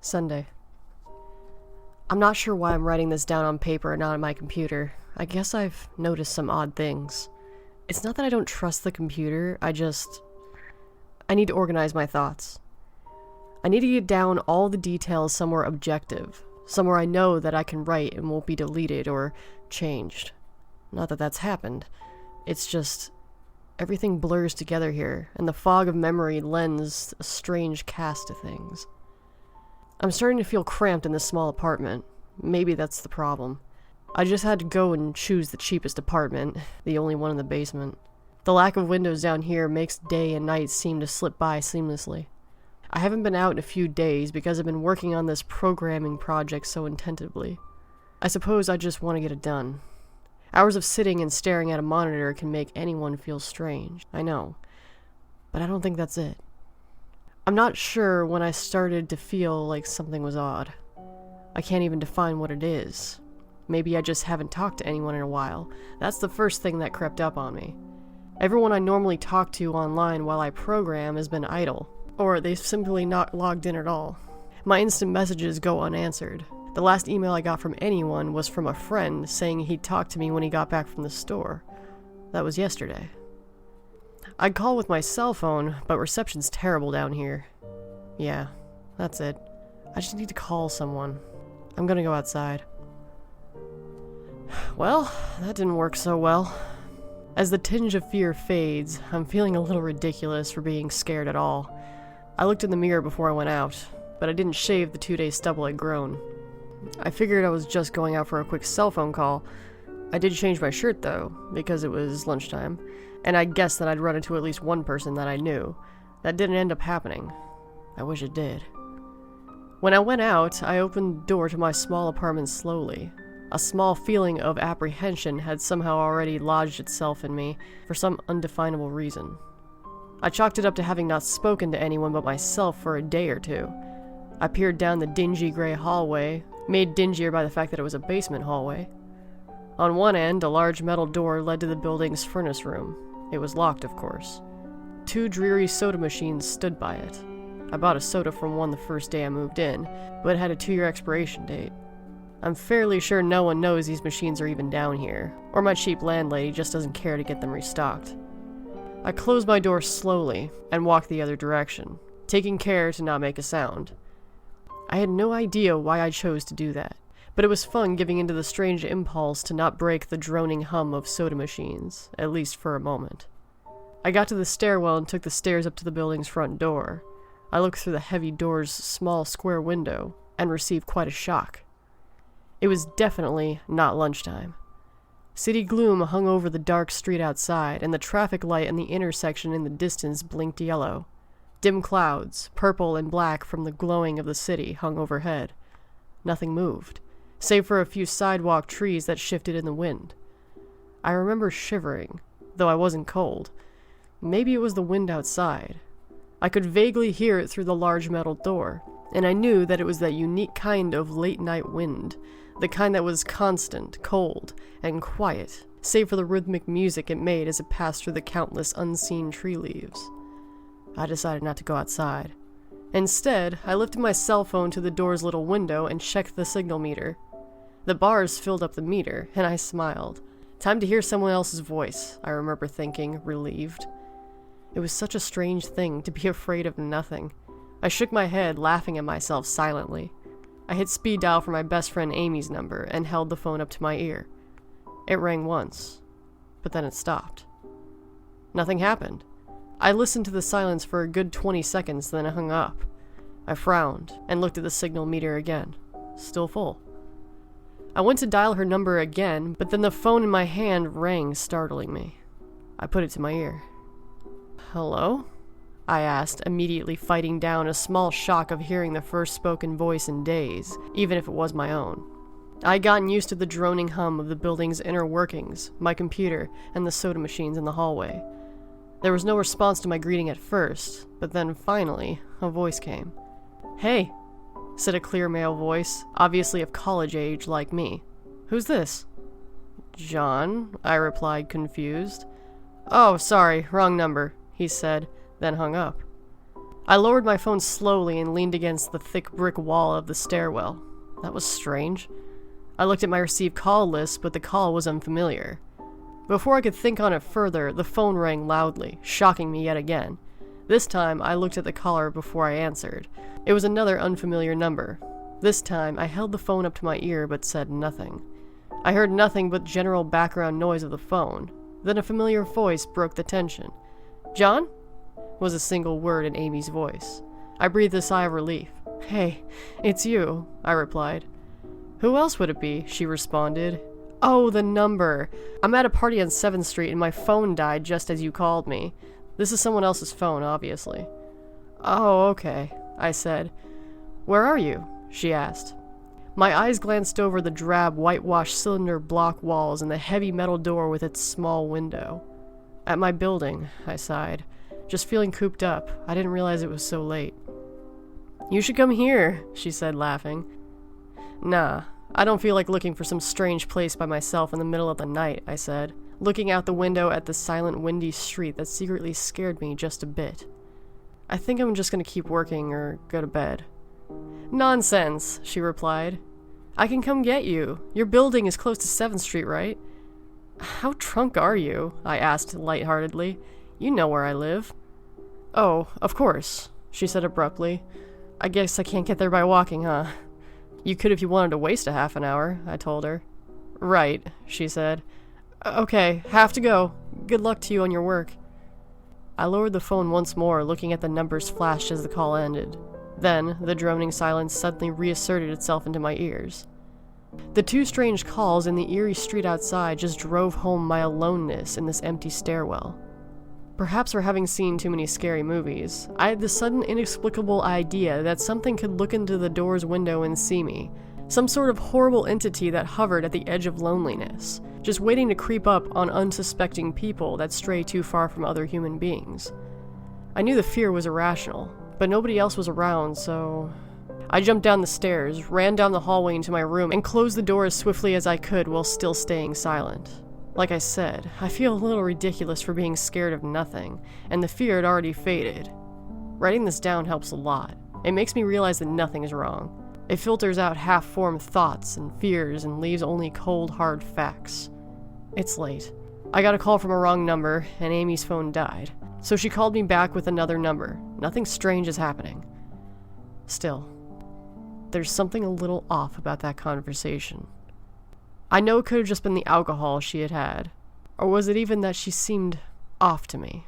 Sunday. I'm not sure why I'm writing this down on paper and not on my computer. I guess I've noticed some odd things. It's not that I don't trust the computer, I need to organize my thoughts. I need to get down all the details somewhere objective, somewhere I know that I can write and won't be deleted or changed. Not that that's happened. It's just, everything blurs together here, and the fog of memory lends a strange cast to things. I'm starting to feel cramped in this small apartment. Maybe that's the problem. I just had to go and choose the cheapest apartment, the only one in the basement. The lack of windows down here makes day and night seem to slip by seamlessly. I haven't been out in a few days because I've been working on this programming project so intensively. I suppose I just want to get it done. Hours of sitting and staring at a monitor can make anyone feel strange, I know. But I don't think that's it. I'm not sure when I started to feel like something was odd. I can't even define what it is. Maybe I just haven't talked to anyone in a while. That's the first thing that crept up on me. Everyone I normally talk to online while I program has been idle, or they've simply not logged in at all. My instant messages go unanswered. The last email I got from anyone was from a friend saying he'd talk to me when he got back from the store. That was yesterday. I'd call with my cell phone, but reception's terrible down here. Yeah, that's it. I just need to call someone. I'm gonna go outside. Well, that didn't work so well. As the tinge of fear fades, I'm feeling a little ridiculous for being scared at all. I looked in the mirror before I went out, but I didn't shave the 2-day stubble I'd grown. I figured I was just going out for a quick cell phone call. I did change my shirt though, because it was lunchtime, and I guessed that I'd run into at least one person that I knew. That didn't end up happening. I wish it did. When I went out, I opened the door to my small apartment slowly. A small feeling of apprehension had somehow already lodged itself in me, for some undefinable reason. I chalked it up to having not spoken to anyone but myself for a day or two. I peered down the dingy gray hallway, made dingier by the fact that it was a basement hallway. On one end, a large metal door led to the building's furnace room. It was locked, of course. 2 dreary soda machines stood by it. I bought a soda from one the first day I moved in, but it had a 2-year expiration date. I'm fairly sure no one knows these machines are even down here, or my cheap landlady just doesn't care to get them restocked. I closed my door slowly and walked the other direction, taking care to not make a sound. I had no idea why I chose to do that, but it was fun giving into the strange impulse to not break the droning hum of soda machines, at least for a moment. I got to the stairwell and took the stairs up to the building's front door. I looked through the heavy door's small square window and received quite a shock. It was definitely not lunchtime. City gloom hung over the dark street outside, and the traffic light in the intersection in the distance blinked yellow. Dim clouds, purple and black from the glowing of the city, hung overhead. Nothing moved, save for a few sidewalk trees that shifted in the wind. I remember shivering, though I wasn't cold. Maybe it was the wind outside. I could vaguely hear it through the large metal door, and I knew that it was that unique kind of late-night wind, the kind that was constant, cold, and quiet, save for the rhythmic music it made as it passed through the countless unseen tree leaves. I decided not to go outside. Instead, I lifted my cell phone to the door's little window and checked the signal meter. The bars filled up the meter, and I smiled. Time to hear someone else's voice, I remember thinking, relieved. It was such a strange thing to be afraid of nothing. I shook my head, laughing at myself silently. I hit speed dial for my best friend Amy's number and held the phone up to my ear. It rang once, but then it stopped. Nothing happened. I listened to the silence for a good 20 seconds, then I hung up. I frowned and looked at the signal meter again. Still full. I went to dial her number again, but then the phone in my hand rang, startling me. I put it to my ear. "Hello?" I asked, immediately fighting down a small shock of hearing the first spoken voice in days, even if it was my own. I had gotten used to the droning hum of the building's inner workings, my computer, and the soda machines in the hallway. There was no response to my greeting at first, but then finally, a voice came. "Hey," said a clear male voice, obviously of college age like me. "Who's this?" "John," I replied, confused. "Oh, sorry, wrong number," he said, then hung up. I lowered my phone slowly and leaned against the thick brick wall of the stairwell. That was strange. I looked at my received call list, but the call was unfamiliar. Before I could think on it further, the phone rang loudly, shocking me yet again. This time, I looked at the caller before I answered. It was another unfamiliar number. This time, I held the phone up to my ear but said nothing. I heard nothing but general background noise of the phone. Then a familiar voice broke the tension. "John?" was a single word in Amy's voice. I breathed a sigh of relief. "Hey, it's you," I replied. "Who else would it be?" she responded. "Oh, the number. I'm at a party on 7th Street and my phone died just as you called me. This is someone else's phone, obviously." "Oh, okay," I said. "Where are you?" she asked. My eyes glanced over the drab, whitewashed cylinder block walls and the heavy metal door with its small window. "At my building," I sighed. "Just feeling cooped up. I didn't realize it was so late." "You should come here," she said, laughing. "Nah, I don't feel like looking for some strange place by myself in the middle of the night," I said, looking out the window at the silent, windy street that secretly scared me just a bit. "I think I'm just gonna keep working or go to bed." "Nonsense," she replied. "I can come get you. Your building is close to 7th Street, right?" "How drunk are you?" I asked lightheartedly. "You know where I live." "Oh, of course," she said abruptly. "I guess I can't get there by walking, huh?" "You could if you wanted to waste a half an hour," I told her. "Right," she said. "Okay, have to go. Good luck to you on your work." I lowered the phone once more, looking at the numbers flashed as the call ended. Then, the droning silence suddenly reasserted itself into my ears. The two strange calls in the eerie street outside just drove home my aloneness in this empty stairwell. Perhaps for having seen too many scary movies, I had the sudden inexplicable idea that something could look into the door's window and see me. Some sort of horrible entity that hovered at the edge of loneliness, just waiting to creep up on unsuspecting people that stray too far from other human beings. I knew the fear was irrational, but nobody else was around, so... I jumped down the stairs, ran down the hallway into my room, and closed the door as swiftly as I could while still staying silent. Like I said, I feel a little ridiculous for being scared of nothing, and the fear had already faded. Writing this down helps a lot. It makes me realize that nothing is wrong. It filters out half-formed thoughts and fears and leaves only cold, hard facts. It's late. I got a call from a wrong number, and Amy's phone died. So she called me back with another number. Nothing strange is happening. Still, there's something a little off about that conversation. I know it could have just been the alcohol she had had. Or was it even that she seemed off to me?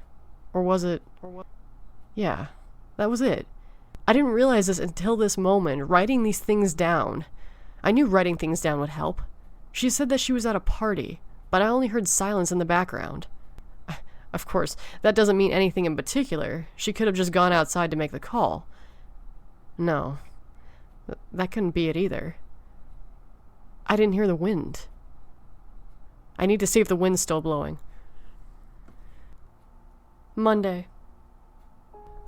Or was it... Yeah, that was it. I didn't realize this until this moment, writing these things down. I knew writing things down would help. She said that she was at a party, but I only heard silence in the background. Of course, that doesn't mean anything in particular. She could have just gone outside to make the call. No, that couldn't be it either. I didn't hear the wind. I need to see if the wind's still blowing. Monday.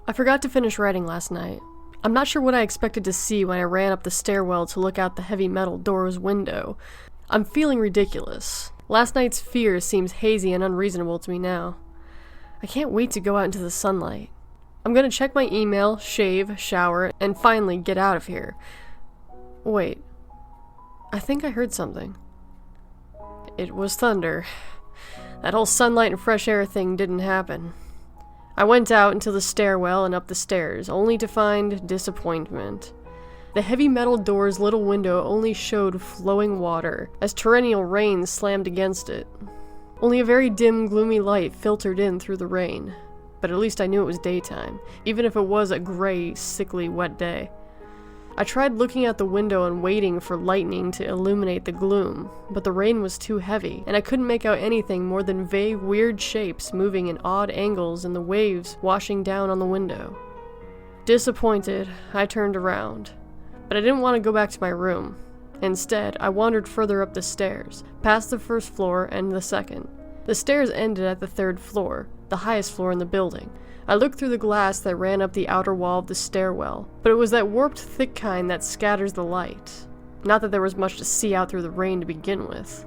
I forgot to finish writing last night. I'm not sure what I expected to see when I ran up the stairwell to look out the heavy metal door's window. I'm feeling ridiculous. Last night's fear seems hazy and unreasonable to me now. I can't wait to go out into the sunlight. I'm gonna check my email, shave, shower, and finally get out of here. Wait. I think I heard something. It was thunder. That whole sunlight and fresh air thing didn't happen. I went out into the stairwell and up the stairs, only to find disappointment. The heavy metal door's little window only showed flowing water, as torrential rain slammed against it. Only a very dim, gloomy light filtered in through the rain. But at least I knew it was daytime, even if it was a gray, sickly, wet day. I tried looking out the window and waiting for lightning to illuminate the gloom, but the rain was too heavy, and I couldn't make out anything more than vague, weird shapes moving in odd angles and the waves washing down on the window. Disappointed, I turned around. But I didn't want to go back to my room. Instead, I wandered further up the stairs, past the first floor and the second. The stairs ended at the 3rd floor, the highest floor in the building. I looked through the glass that ran up the outer wall of the stairwell, but it was that warped, thick kind that scatters the light. Not that there was much to see out through the rain to begin with.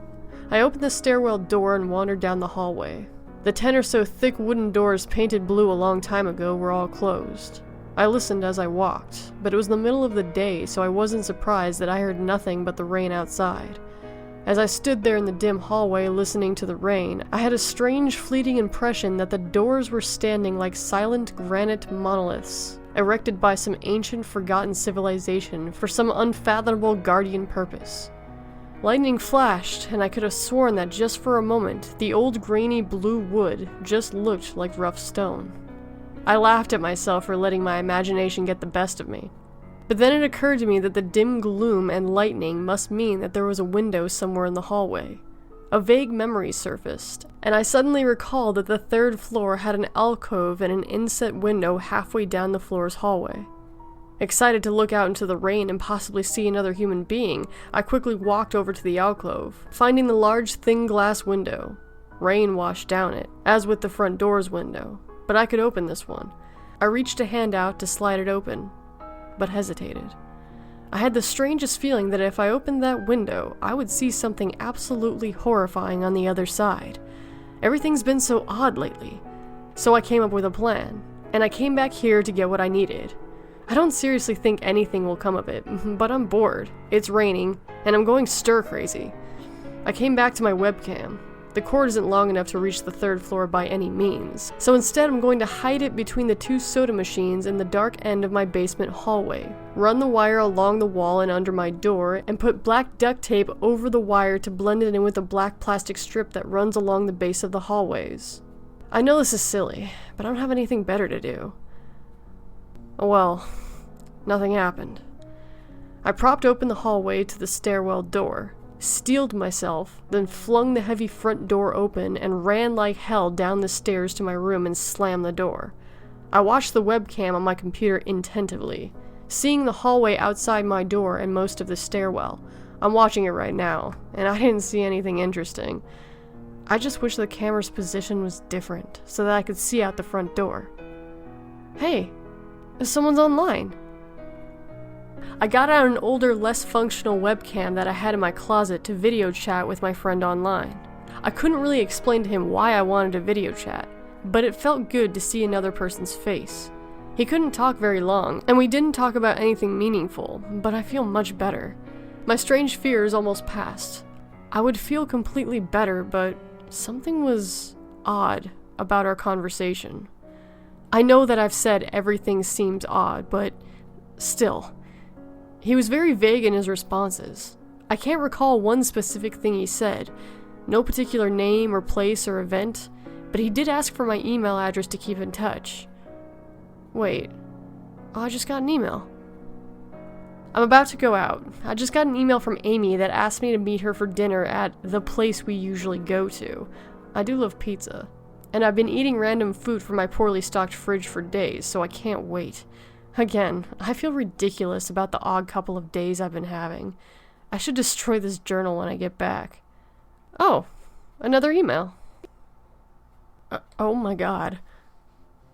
I opened the stairwell door and wandered down the hallway. The 10 or so thick wooden doors painted blue a long time ago were all closed. I listened as I walked, but it was the middle of the day, so I wasn't surprised that I heard nothing but the rain outside. As I stood there in the dim hallway listening to the rain, I had a strange fleeting impression that the doors were standing like silent granite monoliths, erected by some ancient forgotten civilization for some unfathomable guardian purpose. Lightning flashed, and I could have sworn that just for a moment, the old grainy blue wood just looked like rough stone. I laughed at myself for letting my imagination get the best of me. But then it occurred to me that the dim gloom and lightning must mean that there was a window somewhere in the hallway. A vague memory surfaced, and I suddenly recalled that the third floor had an alcove and an inset window halfway down the floor's hallway. Excited to look out into the rain and possibly see another human being, I quickly walked over to the alcove, finding the large thin glass window. Rain washed down it, as with the front door's window, but I could open this one. I reached a hand out to slide it open, but hesitated. I had the strangest feeling that if I opened that window, I would see something absolutely horrifying on the other side. Everything's been so odd lately. So I came up with a plan, and I came back here to get what I needed. I don't seriously think anything will come of it, but I'm bored, it's raining, and I'm going stir-crazy. I came back to my webcam. The cord isn't long enough to reach the third floor by any means, so instead I'm going to hide it between the two soda machines in the dark end of my basement hallway, run the wire along the wall and under my door, and put black duct tape over the wire to blend it in with a black plastic strip that runs along the base of the hallways. I know this is silly, but I don't have anything better to do. Well, nothing happened. I propped open the hallway to the stairwell door, steeled myself, then flung the heavy front door open and ran like hell down the stairs to my room and slammed the door. I watched the webcam on my computer attentively, seeing the hallway outside my door and most of the stairwell. I'm watching it right now, and I didn't see anything interesting. I just wish the camera's position was different, so that I could see out the front door. Hey! Someone's online. I got out an older, less functional webcam that I had in my closet to video chat with my friend online. I couldn't really explain to him why I wanted to video chat, but it felt good to see another person's face. He couldn't talk very long, and we didn't talk about anything meaningful, but I feel much better. My strange fears almost passed. I would feel completely better, but something was odd about our conversation. I know that I've said everything seems odd, but still. He was very vague in his responses. I can't recall one specific thing he said, no particular name or place or event, but he did ask for my email address to keep in touch. Wait, I just got an email. I'm about to go out. I just got an email from Amy that asked me to meet her for dinner at the place we usually go to. I do love pizza. And I've been eating random food from my poorly stocked fridge for days, so I can't wait. Again, I feel ridiculous about the odd couple of days I've been having. I should destroy this journal when I get back. Oh, another email. Oh my god.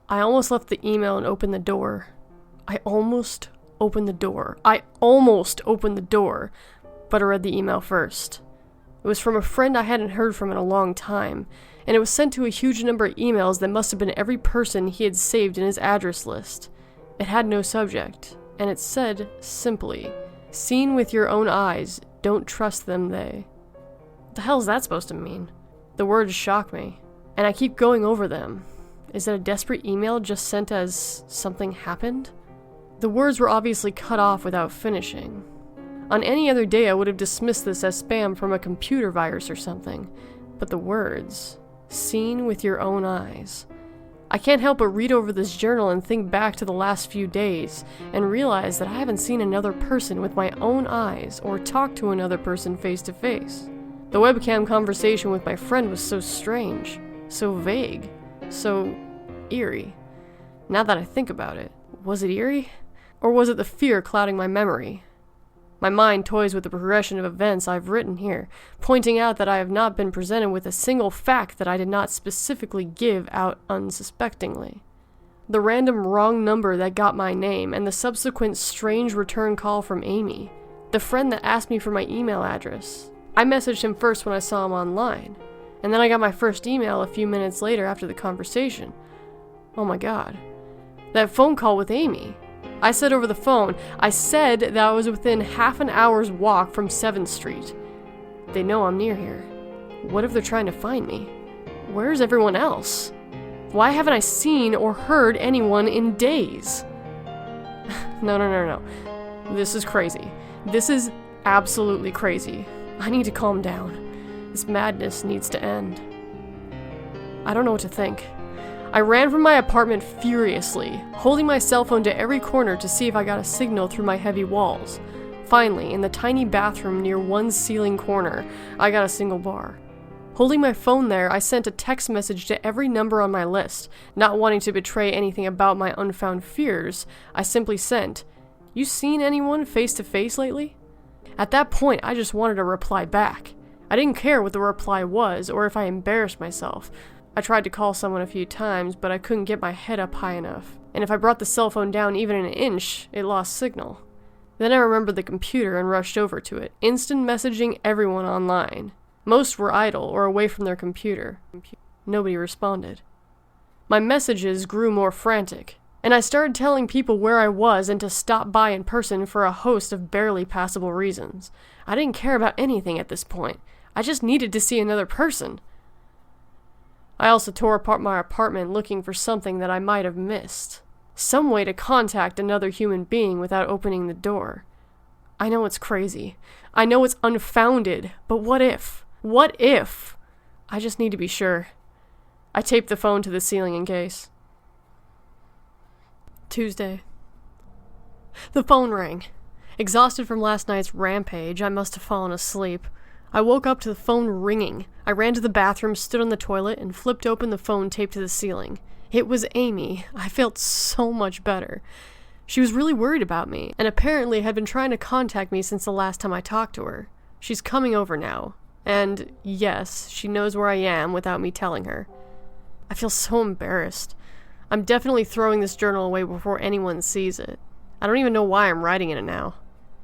I almost left the email and opened the door. I almost opened the door, but I read the email first. It was from a friend I hadn't heard from in a long time, and it was sent to a huge number of emails that must have been every person he had saved in his address list. It had no subject, and it said, simply, "Seen with your own eyes, don't trust them, they." What the hell is that supposed to mean? The words shock me, and I keep going over them. Is it a desperate email just sent as something happened? The words were obviously cut off without finishing. On any other day I would have dismissed this as spam from a computer virus or something, but the words, "Seen with your own eyes." I can't help but read over this journal and think back to the last few days, and realize that I haven't seen another person with my own eyes or talked to another person face to face. The webcam conversation with my friend was so strange, so vague, so eerie. Now that I think about it, was it eerie? Or was it the fear clouding my memory? My mind toys with the progression of events I've written here, pointing out that I have not been presented with a single fact that I did not specifically give out unsuspectingly. The random wrong number that got my name, and the subsequent strange return call from Amy. The friend that asked me for my email address. I messaged him first when I saw him online, and then I got my first email a few minutes later after the conversation. Oh my god. That phone call with Amy. I said over the phone, I said that I was within half an hour's walk from 7th Street. They know I'm near here. What if they're trying to find me? Where's everyone else? Why haven't I seen or heard anyone in days? No. This is crazy. This is absolutely crazy. I need to calm down. This madness needs to end. I don't know what to think. I ran from my apartment furiously, holding my cell phone to every corner to see if I got a signal through my heavy walls. Finally, in the tiny bathroom near one ceiling corner, I got a single bar. Holding my phone there, I sent a text message to every number on my list. Not wanting to betray anything about my unfound fears, I simply sent, "You seen anyone face to face lately?" At that point, I just wanted a reply back. I didn't care what the reply was or if I embarrassed myself. I tried to call someone a few times, but I couldn't get my head up high enough. And if I brought the cell phone down even an inch, it lost signal. Then I remembered the computer and rushed over to it, instant messaging everyone online. Most were idle or away from their computer. Nobody responded. My messages grew more frantic, and I started telling people where I was and to stop by in person for a host of barely passable reasons. I didn't care about anything at this point. I just needed to see another person. I also tore apart my apartment looking for something that I might have missed. Some way to contact another human being without opening the door. I know it's crazy. I know it's unfounded, but what if? What if? I just need to be sure. I taped the phone to the ceiling in case. Tuesday. The phone rang. Exhausted from last night's rampage, I must have fallen asleep. I woke up to the phone ringing. I ran to the bathroom, stood on the toilet, and flipped open the phone taped to the ceiling. It was Amy. I felt so much better. She was really worried about me, and apparently had been trying to contact me since the last time I talked to her. She's coming over now. And, yes, she knows where I am without me telling her. I feel so embarrassed. I'm definitely throwing this journal away before anyone sees it. I don't even know why I'm writing in it now.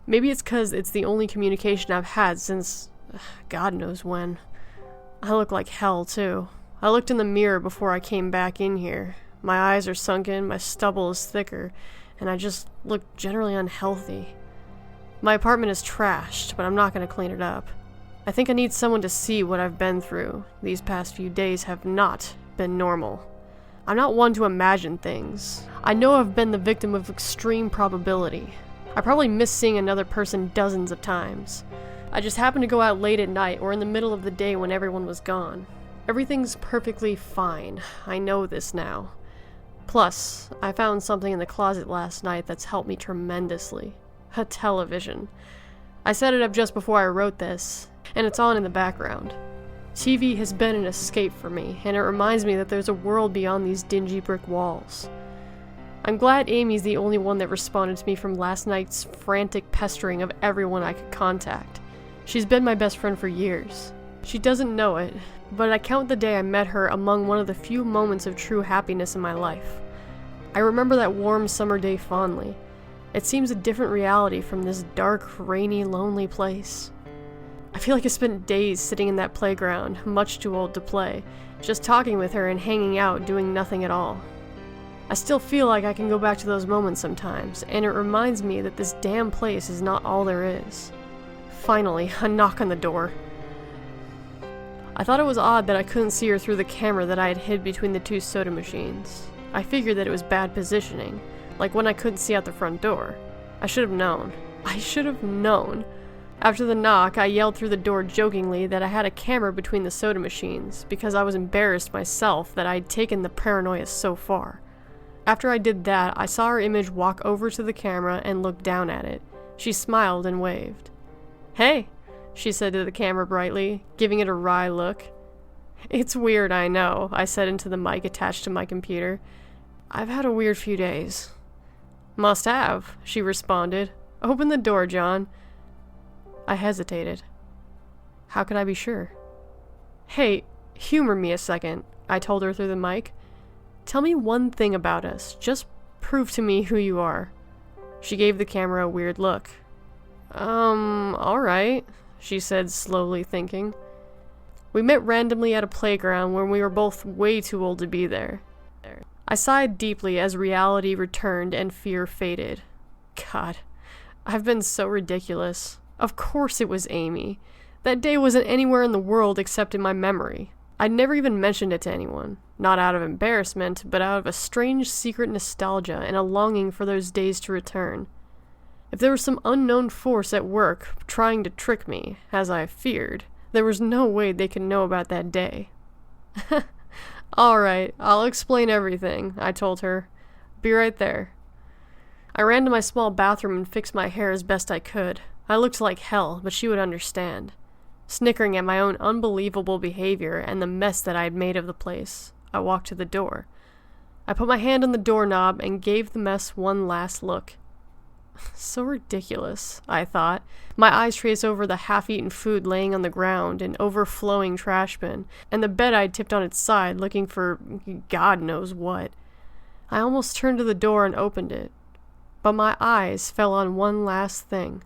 Maybe it's 'cause it's the only communication I've had since God knows when. I look like hell, too. I looked in the mirror before I came back in here. My eyes are sunken, my stubble is thicker, and I just look generally unhealthy. My apartment is trashed, but I'm not going to clean it up. I think I need someone to see what I've been through. These past few days have not been normal. I'm not one to imagine things. I know I've been the victim of extreme probability. I probably miss seeing another person dozens of times. I just happened to go out late at night or in the middle of the day when everyone was gone. Everything's perfectly fine. I know this now. Plus, I found something in the closet last night that's helped me tremendously. A television. I set it up just before I wrote this, and it's on in the background. TV has been an escape for me, and it reminds me that there's a world beyond these dingy brick walls. I'm glad Amy's the only one that responded to me from last night's frantic pestering of everyone I could contact. She's been my best friend for years. She doesn't know it, but I count the day I met her among one of the few moments of true happiness in my life. I remember that warm summer day fondly. It seems a different reality from this dark, rainy, lonely place. I feel like I spent days sitting in that playground, much too old to play, just talking with her and hanging out, doing nothing at all. I still feel like I can go back to those moments sometimes, and it reminds me that this damn place is not all there is. Finally, a knock on the door. I thought it was odd that I couldn't see her through the camera that I had hid between the two soda machines. I figured that it was bad positioning, like when I couldn't see out the front door. I should have known. I should have known. After the knock, I yelled through the door jokingly that I had a camera between the soda machines, because I was embarrassed myself that I'd taken the paranoia so far. After I did that, I saw her image walk over to the camera and look down at it. She smiled and waved. "Hey," she said to the camera brightly, giving it a wry look. "It's weird, I know," I said into the mic attached to my computer. "I've had a weird few days." "Must have," she responded. "Open the door, John." I hesitated. How could I be sure? "Hey, humor me a second," I told her through the mic. "Tell me one thing about us. Just prove to me who you are." She gave the camera a weird look. Alright," she said, slowly thinking. "We met randomly at a playground when we were both way too old to be there. I sighed deeply as reality returned and fear faded. God, I've been so ridiculous. Of course it was Amy. That day wasn't anywhere in the world except in my memory. I'd never even mentioned it to anyone, not out of embarrassment, but out of a strange secret nostalgia and a longing for those days to return. If there was some unknown force at work trying to trick me, as I feared, there was no way they could know about that day. Alright, I'll explain everything, I told her. Be right there. I ran to my small bathroom and fixed my hair as best I could. I looked like hell, but she would understand. Snickering at my own unbelievable behavior and the mess that I had made of the place, I walked to the door. I put my hand on the doorknob and gave the mess one last look. So ridiculous, I thought. My eyes traced over the half-eaten food laying on the ground, an overflowing trash bin, and the bed I'd tipped on its side, looking for God knows what. I almost turned to the door and opened it, but my eyes fell on one last thing.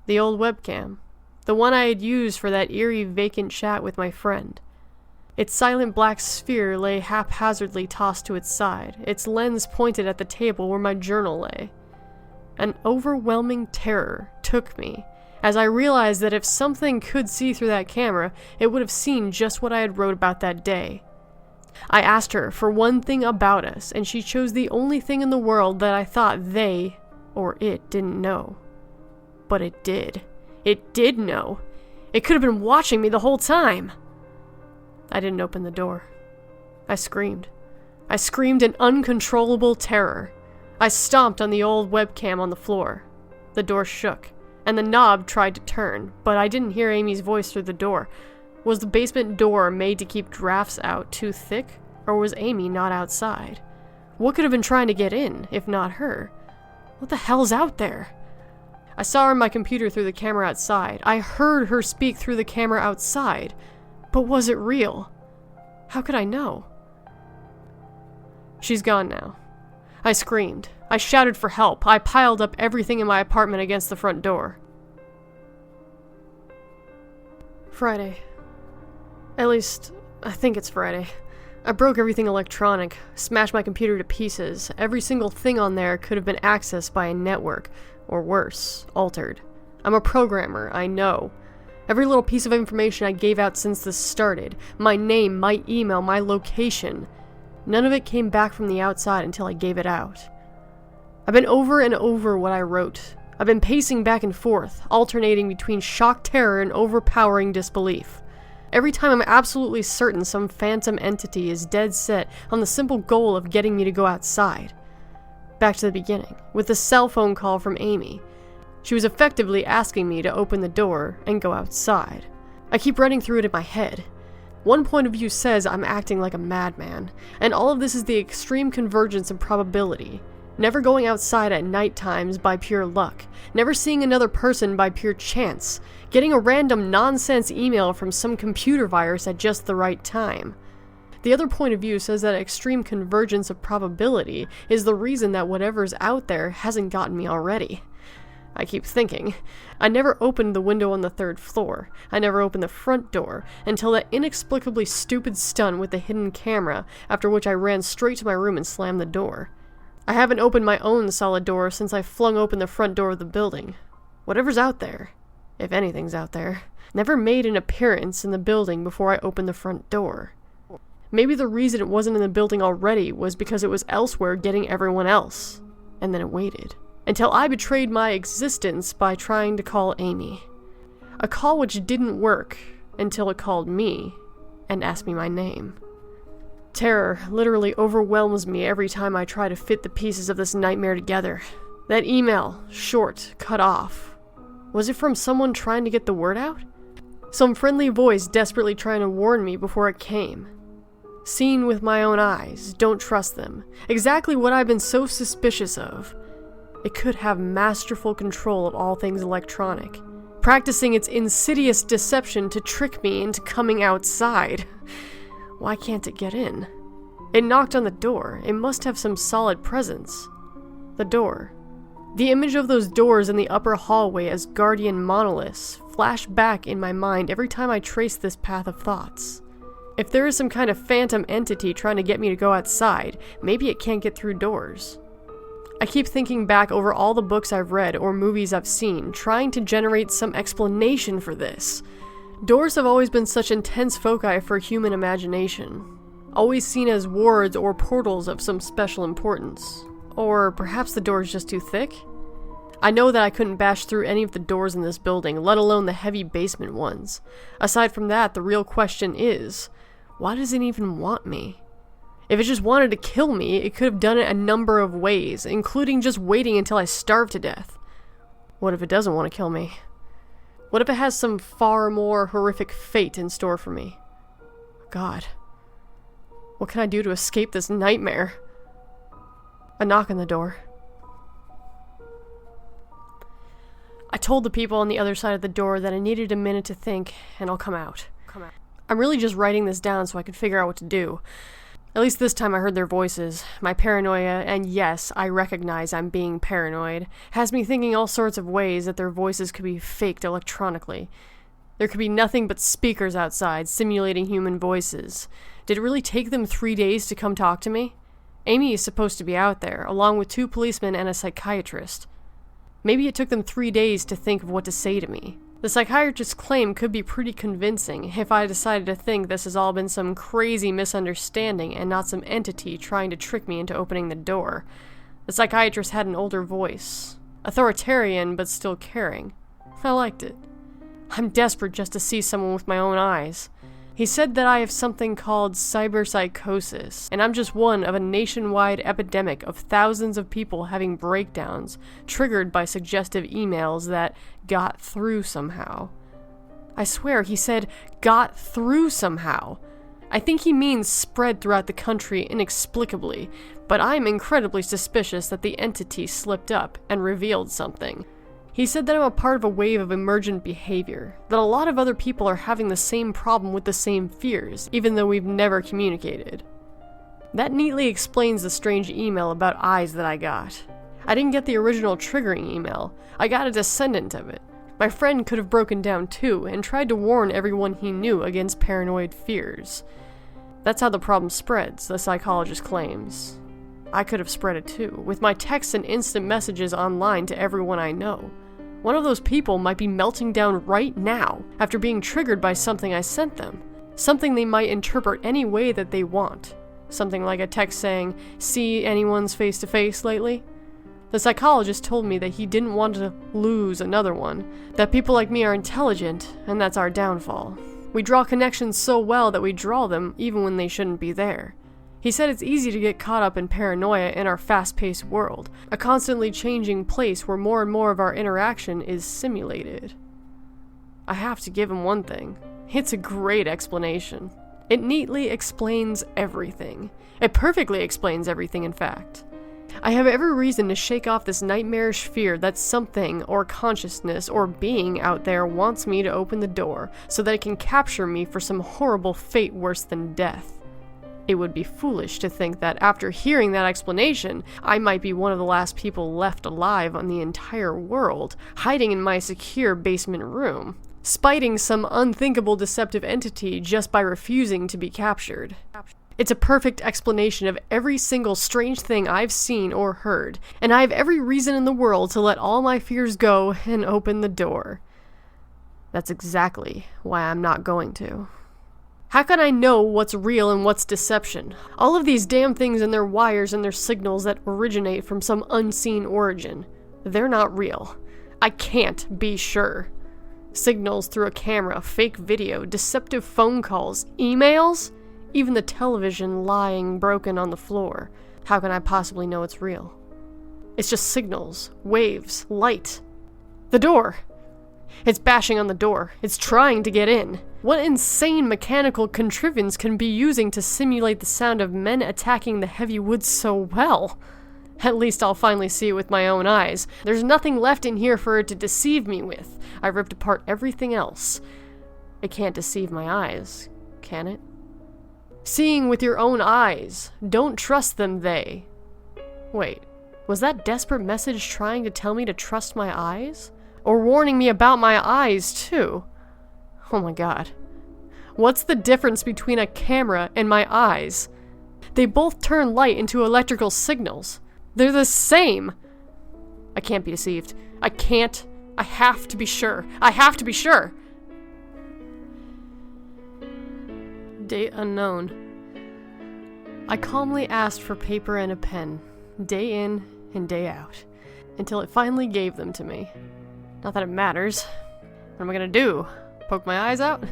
The old webcam. The one I had used for that eerie vacant chat with my friend. Its silent black sphere lay haphazardly tossed to its side, its lens pointed at the table where my journal lay. An overwhelming terror took me, as I realized that if something could see through that camera, it would have seen just what I had wrote about that day. I asked her for one thing about us, and she chose the only thing in the world that I thought they, or it, didn't know. But it did. It did know. It could have been watching me the whole time. I didn't open the door. I screamed. I screamed in uncontrollable terror. I stomped on the old webcam on the floor. The door shook, and the knob tried to turn, but I didn't hear Amy's voice through the door. Was the basement door made to keep drafts out too thick, or was Amy not outside? What could have been trying to get in, if not her? What the hell's out there? I saw her on my computer through the camera outside. I heard her speak through the camera outside. But was it real? How could I know? She's gone now. I screamed. I shouted for help. I piled up everything in my apartment against the front door. Friday. At least, I think it's Friday. I broke everything electronic, smashed my computer to pieces. Every single thing on there could have been accessed by a network, or worse, altered. I'm a programmer, I know. Every little piece of information I gave out since this started, my name, my email, my location, none of it came back from the outside until I gave it out. I've been over and over what I wrote. I've been pacing back and forth, alternating between shock terror and overpowering disbelief. Every time I'm absolutely certain some phantom entity is dead set on the simple goal of getting me to go outside. Back to the beginning, with the cell phone call from Amy. She was effectively asking me to open the door and go outside. I keep running through it in my head. One point of view says I'm acting like a madman, and all of this is the extreme convergence of probability. Never going outside at night times by pure luck, never seeing another person by pure chance, getting a random nonsense email from some computer virus at just the right time. The other point of view says that extreme convergence of probability is the reason that whatever's out there hasn't gotten me already. I keep thinking. I never opened the window on the 3rd floor. I never opened the front door until that inexplicably stupid stunt with the hidden camera, after which I ran straight to my room and slammed the door. I haven't opened my own solid door since I flung open the front door of the building. Whatever's out there, if anything's out there, never made an appearance in the building before I opened the front door. Maybe the reason it wasn't in the building already was because it was elsewhere getting everyone else. And then it waited. Until I betrayed my existence by trying to call Amy. A call which didn't work until it called me and asked me my name. Terror literally overwhelms me every time I try to fit the pieces of this nightmare together. That email, short, cut off. Was it from someone trying to get the word out? Some friendly voice desperately trying to warn me before it came. Seen with my own eyes, don't trust them. Exactly what I've been so suspicious of. It could have masterful control of all things electronic, practicing its insidious deception to trick me into coming outside. Why can't it get in? It knocked on the door. It must have some solid presence. The door. The image of those doors in the upper hallway as guardian monoliths flashed back in my mind every time I traced this path of thoughts. If there is some kind of phantom entity trying to get me to go outside, maybe it can't get through doors. I keep thinking back over all the books I've read or movies I've seen, trying to generate some explanation for this. Doors have always been such intense foci for human imagination, always seen as wards or portals of some special importance. Or perhaps the door's just too thick? I know that I couldn't bash through any of the doors in this building, let alone the heavy basement ones. Aside from that, the real question is, why does it even want me? If it just wanted to kill me, it could have done it a number of ways, including just waiting until I starved to death. What if it doesn't want to kill me? What if it has some far more horrific fate in store for me? God. What can I do to escape this nightmare? A knock on the door. I told the people on the other side of the door that I needed a minute to think, and I'll come out. I'm really just writing this down so I could figure out what to do. At least this time I heard their voices. My paranoia, and yes, I recognize I'm being paranoid, has me thinking all sorts of ways that their voices could be faked electronically. There could be nothing but speakers outside, simulating human voices. Did it really take them 3 days to come talk to me? Amy is supposed to be out there, along with 2 policemen and a psychiatrist. Maybe it took them 3 days to think of what to say to me. The psychiatrist's claim could be pretty convincing if I decided to think this has all been some crazy misunderstanding and not some entity trying to trick me into opening the door. The psychiatrist had an older voice. Authoritarian, but still caring. I liked it. I'm desperate just to see someone with my own eyes. He said that I have something called Psychosis, and I'm just one of a nationwide epidemic of thousands of people having breakdowns, triggered by suggestive emails that got through somehow. I swear he said, got through somehow. I think he means spread throughout the country inexplicably, but I'm incredibly suspicious that the entity slipped up and revealed something. He said that I'm a part of a wave of emergent behavior, that a lot of other people are having the same problem with the same fears, even though we've never communicated. That neatly explains the strange email about eyes that I got. I didn't get the original triggering email, I got a descendant of it. My friend could have broken down too, and tried to warn everyone he knew against paranoid fears. That's how the problem spreads, the psychologist claims. I could have spread it too, with my texts and instant messages online to everyone I know. One of those people might be melting down right now after being triggered by something I sent them. Something they might interpret any way that they want. Something like a text saying, "See anyone's face-to-face lately?" The psychologist told me that he didn't want to lose another one, that people like me are intelligent, and that's our downfall. We draw connections so well that we draw them even when they shouldn't be there. He said it's easy to get caught up in paranoia in our fast-paced world, a constantly changing place where more and more of our interaction is simulated. I have to give him one thing. It's a great explanation. It neatly explains everything. It perfectly explains everything, in fact. I have every reason to shake off this nightmarish fear that something, or consciousness, or being out there wants me to open the door so that it can capture me for some horrible fate worse than death. It would be foolish to think that after hearing that explanation, I might be one of the last people left alive on the entire world, hiding in my secure basement room, spiting some unthinkable deceptive entity just by refusing to be captured. It's a perfect explanation of every single strange thing I've seen or heard, and I have every reason in the world to let all my fears go and open the door. That's exactly why I'm not going to. How can I know what's real and what's deception? All of these damn things and their wires and their signals that originate from some unseen origin. They're not real. I can't be sure. Signals through a camera, fake video, deceptive phone calls, emails? Even the television lying broken on the floor. How can I possibly know it's real? It's just signals, waves, light. The door! It's bashing on the door. It's trying to get in. What insane mechanical contrivance can be using to simulate the sound of men attacking the heavy wood so well? At least I'll finally see it with my own eyes. There's nothing left in here for it to deceive me with. I ripped apart everything else. It can't deceive my eyes, can it? Seeing with your own eyes. Don't trust them, they. Wait, was that desperate message trying to tell me to trust my eyes? Or warning me about my eyes, too? Oh my god. What's the difference between a camera and my eyes? They both turn light into electrical signals. They're the same. I can't be deceived. I can't. I have to be sure. I have to be sure. Date unknown. I calmly asked for paper and a pen, day in and day out, until it finally gave them to me. Not that it matters. What am I gonna do? Poke my eyes out?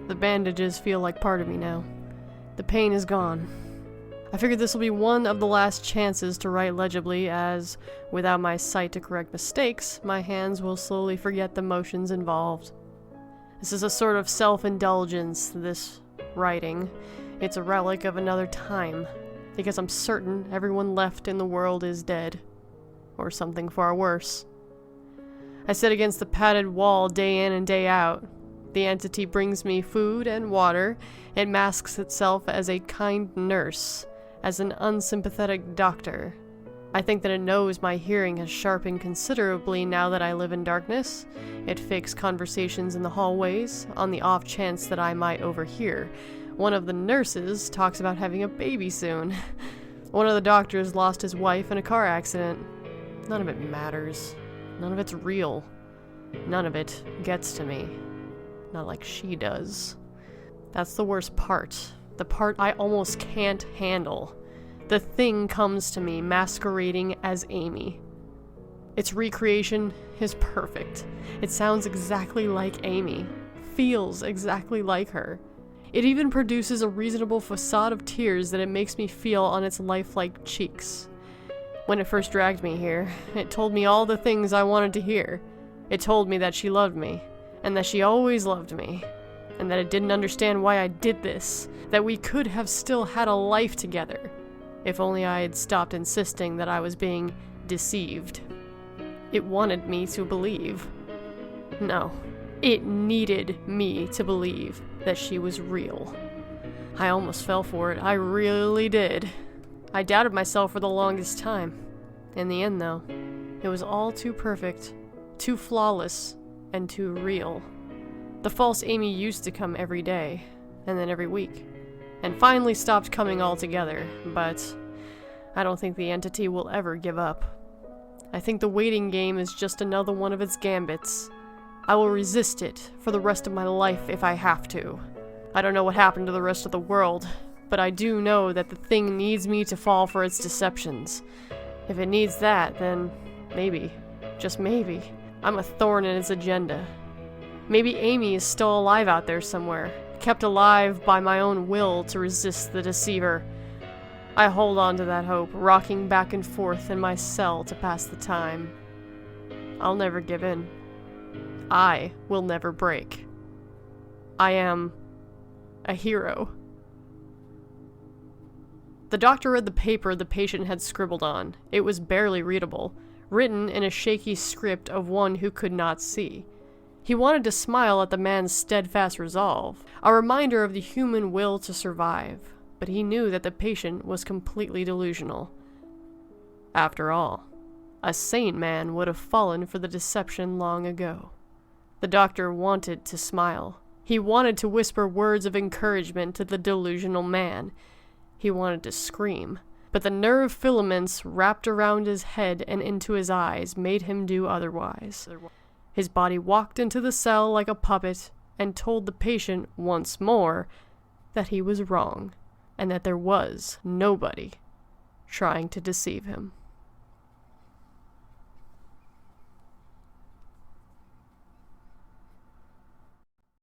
The bandages feel like part of me now. The pain is gone. I figured this will be one of the last chances to write legibly, as, without my sight to correct mistakes, my hands will slowly forget the motions involved. This is a sort of self-indulgence, this writing. It's a relic of another time, because I'm certain everyone left in the world is dead. Or something far worse. I sit against the padded wall day in and day out. The entity brings me food and water. It masks itself as a kind nurse, as an unsympathetic doctor. I think that it knows my hearing has sharpened considerably now that I live in darkness. It fakes conversations in the hallways, on the off chance that I might overhear. One of the nurses talks about having a baby soon. One of the doctors lost his wife in a car accident. None of it matters. None of it's real. None of it gets to me. Not like she does. That's the worst part. The part I almost can't handle. The thing comes to me masquerading as Amy. Its recreation is perfect. It sounds exactly like Amy. Feels exactly like her. It even produces a reasonable facade of tears that it makes me feel on its lifelike cheeks. When it first dragged me here, it told me all the things I wanted to hear. It told me that she loved me, and that she always loved me, and that it didn't understand why I did this, that we could have still had a life together, if only I had stopped insisting that I was being deceived. It wanted me to believe. No, it needed me to believe that she was real. I almost fell for it, I really did. I doubted myself for the longest time. In the end, though, it was all too perfect, too flawless, and too real. The false Amy used to come every day, and then every week, and finally stopped coming altogether, but I don't think the entity will ever give up. I think the waiting game is just another one of its gambits. I will resist it for the rest of my life if I have to. I don't know what happened to the rest of the world, but I do know that the thing needs me to fall for its deceptions. If it needs that, then maybe, just maybe, I'm a thorn in its agenda. Maybe Amy is still alive out there somewhere, kept alive by my own will to resist the deceiver. I hold on to that hope, rocking back and forth in my cell to pass the time. I'll never give in. I will never break. I am a hero. The doctor read the paper the patient had scribbled on. It was barely readable, written in a shaky script of one who could not see. He wanted to smile at the man's steadfast resolve, a reminder of the human will to survive, but he knew that the patient was completely delusional. After all, a sane man would have fallen for the deception long ago. The doctor wanted to smile. He wanted to whisper words of encouragement to the delusional man. He wanted to scream, but the nerve filaments wrapped around his head and into his eyes made him do otherwise. His body walked into the cell like a puppet and told the patient once more that he was wrong and that there was nobody trying to deceive him.